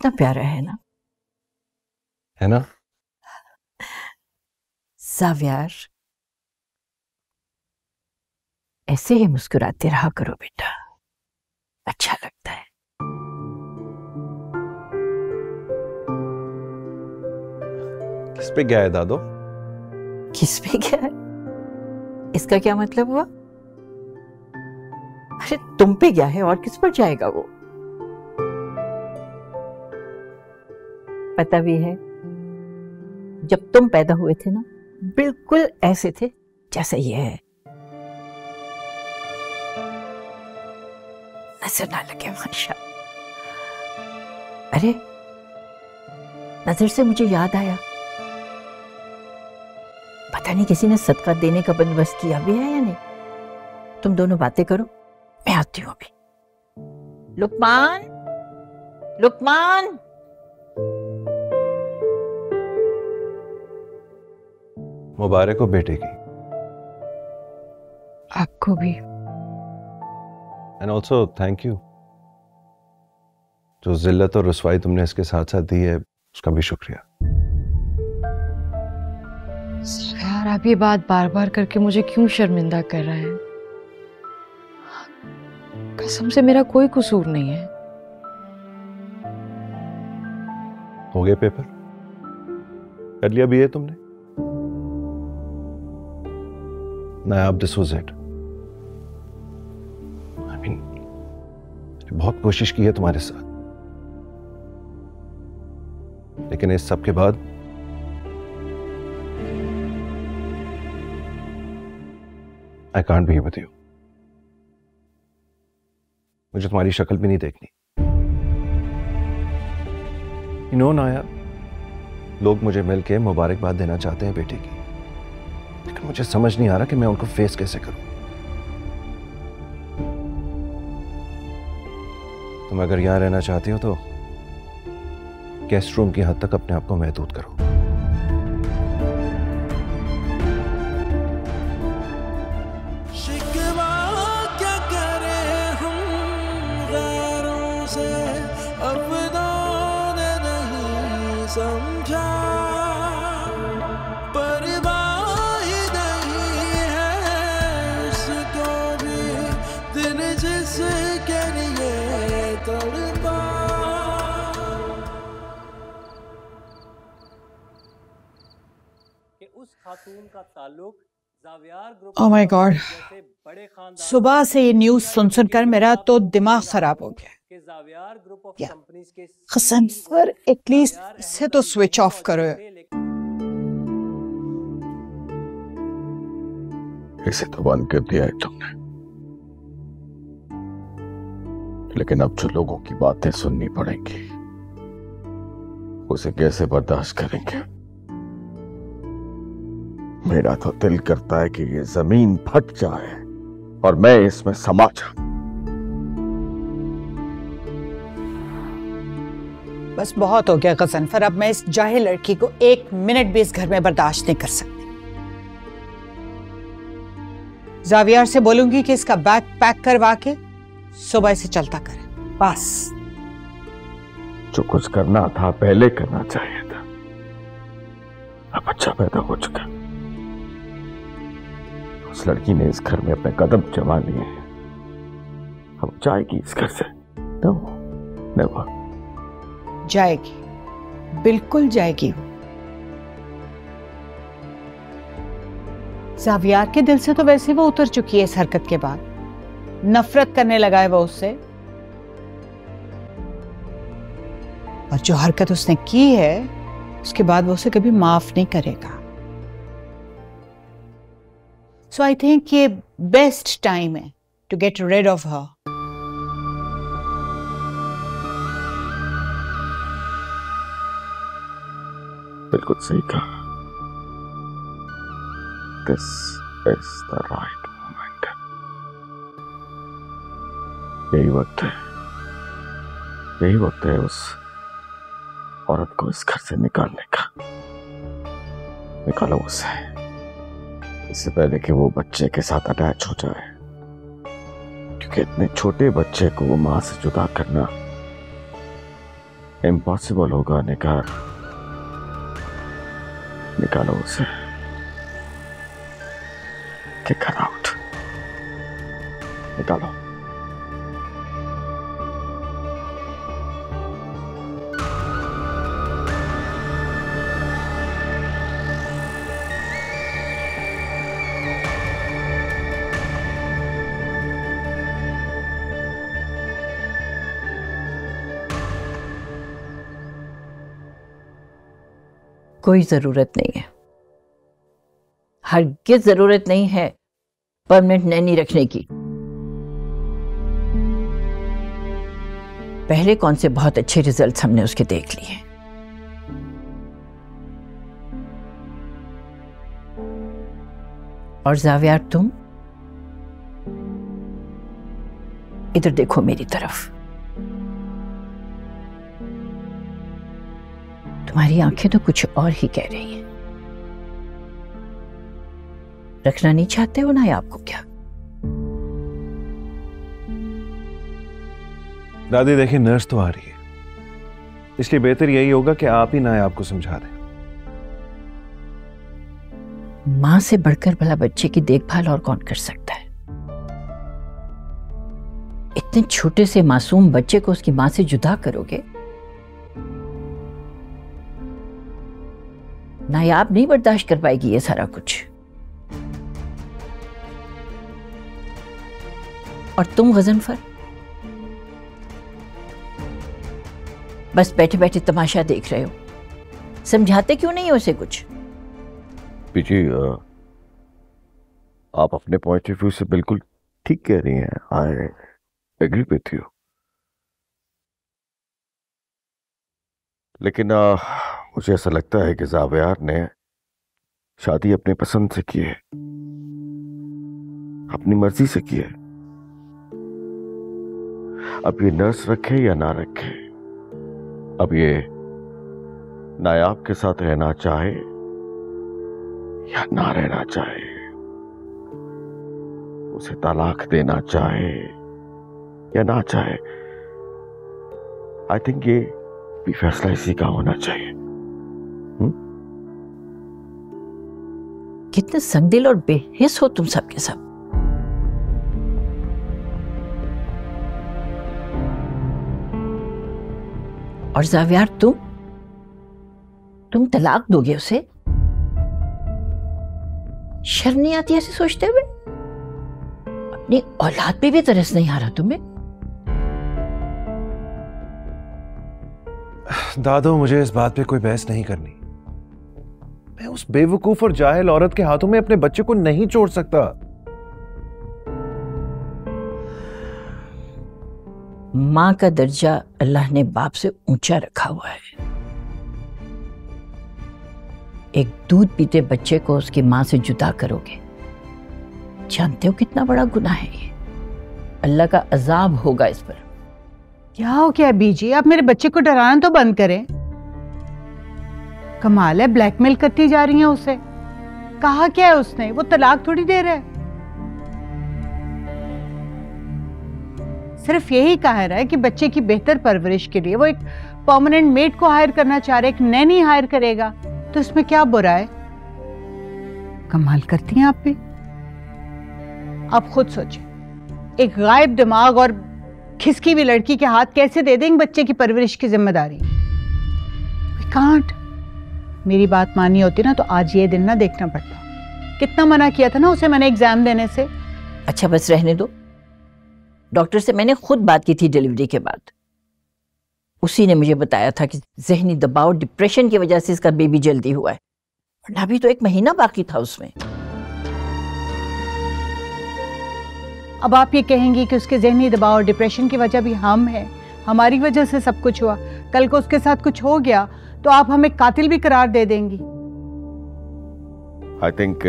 कितना प्यारा है ना? है ना? ज़ावियर, ऐसे ही मुस्कुराते रहा करो बेटा, अच्छा लगता है। किस पे गया है दादो? किस पे गया है? इसका क्या मतलब हुआ? अरे तुम पे गया है, और किस पर जाएगा वो? पता भी है, जब तुम पैदा हुए थे ना, बिल्कुल ऐसे थे जैसे ये है। नजर ना लगे माशा। अरे नजर से मुझे याद आया, पता नहीं किसी ने सदका देने का बंदोबस्त किया भी है या नहीं। तुम दोनों बातें करो, मैं आती हूं अभी। लुकमान, लुकमान। मुबारक हो बेटे की। आपको भी। एंड ऑल्सो थैंक यू, जो जिल्लत और रुसवाई तुमने इसके साथ साथ दी है उसका भी शुक्रिया। यार आप ये बात बार बार करके मुझे क्यों शर्मिंदा कर रहे हैं? कसम से मेरा कोई कसूर नहीं है। हो गए पेपर? कर लिया बीए तुमने? Nayab, this was it. I mean बहुत कोशिश की है तुम्हारे साथ, लेकिन इस सब के बाद I can't be with you. मुझे तुम्हारी शक्ल भी नहीं देखनी। यू नो नायाब, लोग मुझे मिलके मुबारकबाद देना चाहते हैं बेटे की, लेकिन मुझे समझ नहीं आ रहा कि मैं उनको फेस कैसे करूं। तुम अगर यहां रहना चाहती हो तो गेस्ट रूम की हद तक अपने आप को महदूद करो। शिकवा क्या करें हम गैरों से, अपनों ने नहीं समझा, परवाह ही नहीं है उसको भी दिन जिसके लिए तड़पा। उस खातून का ताल्लुक ज़ावियर ग्रुप। ओह माय गॉड, सुबह से ये न्यूज़ सुन सुनकर मेरा तो दिमाग खराब हो गया। कसम पर एटलीस्ट इसे तो स्विच ऑफ करो। इसे तो बंद कर दिया है तुमने, लेकिन अब जो लोगों की बातें सुननी पड़ेंगी उसे कैसे बर्दाश्त करेंगे? मेरा तो दिल करता है कि ये जमीन फट जाए और मैं इसमें समा जाऊं। बस बहुत हो गया गजनफर, अब मैं इस जाहिल लड़की को 1 मिनट भी इस घर में बर्दाश्त नहीं कर सकती। ज़ावियर से बोलूंगी कि इसका बैग पैक करवा के सुबह से चलता करे, बस। जो कुछ करना था पहले करना चाहिए था। अब बच्चा पैदा हो चुका, उस लड़की ने इस घर में अपने कदम जमा लिए हैं, अब जाएगी इस घर से? No, never. जाएगी, बिल्कुल जाएगी। ज़ावियर के दिल से तो वैसे वो उतर चुकी है इस हरकत के बाद, नफरत करने लगा है वो उससे, और जो हरकत उसने की है उसके बाद वो उसे कभी माफ नहीं करेगा। सो आई थिंक ये बेस्ट टाइम है to get rid of her. बिल्कुल सही कहा। This is the right moment. यही वक्त है, यही वक्त है उस औरत को इस घर से निकालने का। निकालो उसे, इससे पहले कि वो बच्चे के साथ अटैच हो जाए, क्योंकि इतने छोटे बच्चे को मां से जुदा करना इम्पॉसिबल होगा निगार, निकालो उसे, किक हर आउट, निकालो। कोई जरूरत नहीं है, हरगिज़ जरूरत नहीं है परमानेंट नैनी रखने की। पहले कौन से बहुत अच्छे रिजल्ट्स हमने उसके देख लिए। और जावियार, तुम इधर देखो मेरी तरफ। तुम्हारी आंखें तो कुछ और ही कह रही हैं। रखना नहीं चाहते हो ना आपको क्या? दादी देखिए, नर्स तो आ रही है, इसलिए बेहतर यही होगा कि आप ही नायाब को समझा दें। मां से बढ़कर भला बच्चे की देखभाल और कौन कर सकता है? इतने छोटे से मासूम बच्चे को उसकी मां से जुदा करोगे? नायाब नहीं बर्दाश्त कर पाएगी ये सारा कुछ। और तुम गजनफर बस बैठे बैठे तमाशा देख रहे हो, समझाते क्यों नहीं हो उसे कुछ? पीजी, आप अपने पॉइंट ऑफ व्यू से बिल्कुल ठीक कह रही हैं। आई एग्री विथ यू, लेकिन मुझे ऐसा लगता है कि जावियार ने शादी अपनी पसंद से की है, अपनी मर्जी से की है। अब ये नर्स रखे या ना रखे, अब ये नायाब के साथ रहना चाहे या ना रहना चाहे, उसे तलाक देना चाहे या ना चाहे, आई थिंक ये भी फैसला इसी का होना चाहिए। कितने संगदिल और बेहिस हो तुम सब के सब। और जावियार, तुम तलाक दोगे उसे? शर्म नहीं आती ऐसे सोचते हुए? अपनी औलाद पे भी तरस नहीं आ रहा तुम्हें? दादो, मुझे इस बात पे कोई बहस नहीं करनी। मैं उस बेवकूफ और जाहिल औरत के हाथों में अपने बच्चे को नहीं छोड़ सकता। मां का दर्जा अल्लाह ने बाप से ऊंचा रखा हुआ है। एक दूध पीते बच्चे को उसकी मां से जुदा करोगे, जानते हो कितना बड़ा गुनाह है ये? अल्लाह का अजाब होगा इस पर। क्या हो गया बीजी, आप मेरे बच्चे को डराना तो बंद करें। कमाल है, ब्लैकमेल करती जा रही हैं उसे। कहा क्या है उसने? वो तलाक थोड़ी दे रहा है, सिर्फ यही कह रहा है कि बच्चे की बेहतर परवरिश के लिए वो एक परमानेंट मेड को हायर करना चाह रहा है, एक नैनी हायर करेगा, तो इसमें क्या बुरा है? कमाल करती हैं आप भी। आप खुद सोचें, एक गायब दिमाग और खिसकी हुई लड़की के हाथ कैसे दे देंगे बच्चे की परवरिश की जिम्मेदारी? We can't। मेरी बात मानी होती ना तो आज ये दिन ना देखना पड़ता। कितना मना किया था ना उसे मैंने एग्जाम देने से। अच्छा बस रहने दो, डॉक्टर से मैंने खुद बात की थी डिलीवरी के बाद। उसी ने मुझे बताया था कि जहनी दबाव, डिप्रेशन की वजह से इसका बेबी जल्दी हुआ है, वरना अभी तो 1 महीना बाकी था उसमें। अब आप ये कहेंगी कि उसके जहनी दबाव और डिप्रेशन की वजह भी हम हैं, हमारी वजह से सब कुछ हुआ। कल को उसके साथ कुछ हो गया तो आप हमें कातिल भी करार दे देंगी। आई थिंक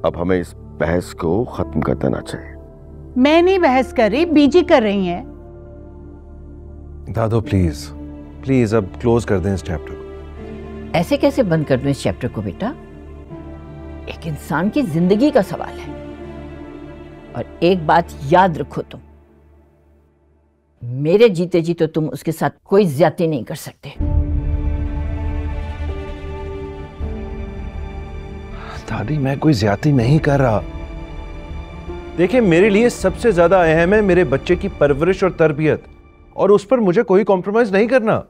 अब हमें इस बहस को खत्म कर देना चाहिए। मैं नहीं बहस कर रही, बीजी कर रही हैं। दादो प्लीज प्लीज अब क्लोज कर दें इस चैप्टर को। ऐसे कैसे बंद कर दूं इस चैप्टर को बेटा? एक इंसान की जिंदगी का सवाल है। और एक बात याद रखो तुम, मेरे जीते जी तो तुम उसके साथ कोई ज्यादती नहीं कर सकते। दादी मैं कोई ज्यादती नहीं कर रहा। देखिए मेरे लिए सबसे ज्यादा अहम है मेरे बच्चे की परवरिश और तरबियत, और उस पर मुझे कोई कॉम्प्रोमाइज नहीं करना।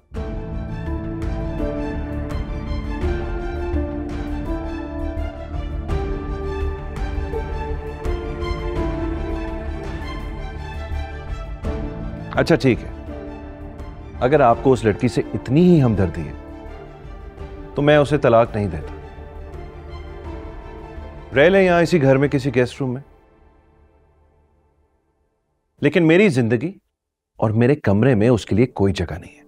अच्छा ठीक है, अगर आपको उस लड़की से इतनी ही हमदर्दी है तो मैं उसे तलाक नहीं देता। रह लें यहां इसी घर में किसी गेस्ट रूम में, लेकिन मेरी जिंदगी और मेरे कमरे में उसके लिए कोई जगह नहीं है।